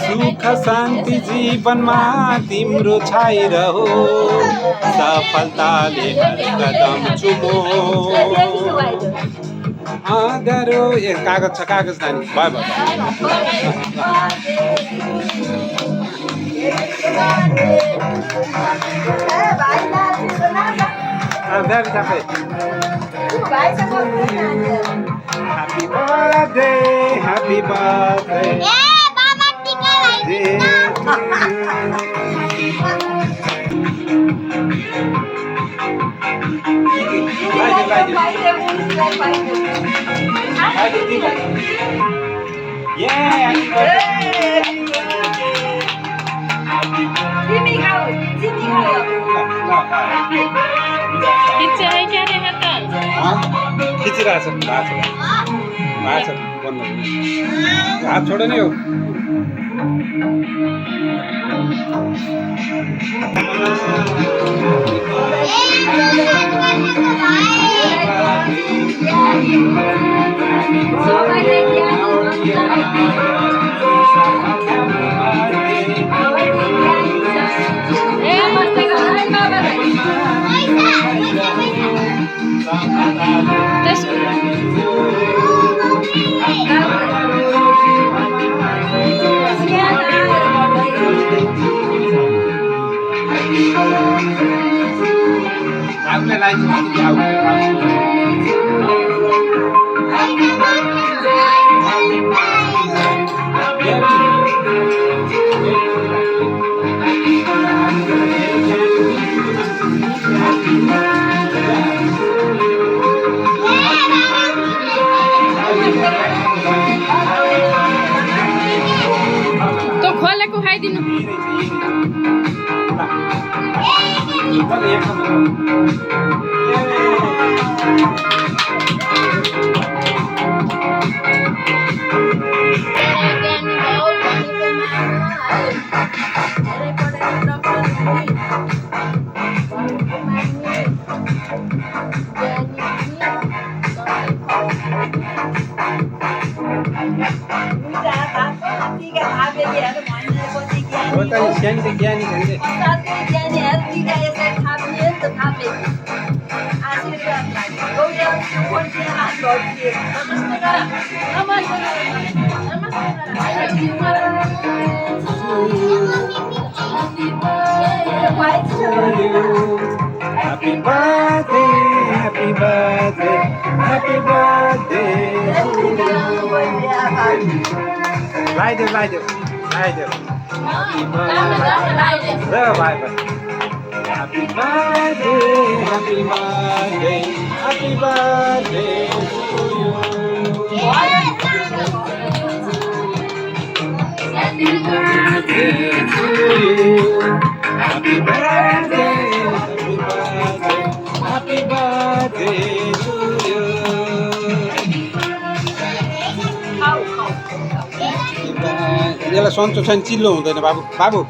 सुख शान्ति जीवनमा तिम्रो छाइरहो सफलताले कदम चुमो अँध्यारो ए कागज छ कागज नानी भयो भयो अँध्यारो सबै Happy birthday, happy birthday. Mama tika खिचिरहेछ हात छोड नि हो तो खोलेको खाइदिनु ज्ञानी त ज्ञानी Happy birthday, happy birthday, happy birthday to you. Light it. Happy birthday. Bye bye. Happy birthday, happy birthday, happy birthday to you. Happy birthday to you. Happy birthday, happy birthday to you. यसलाई सन्चो छैन चिल्लो हुँदैन बाबु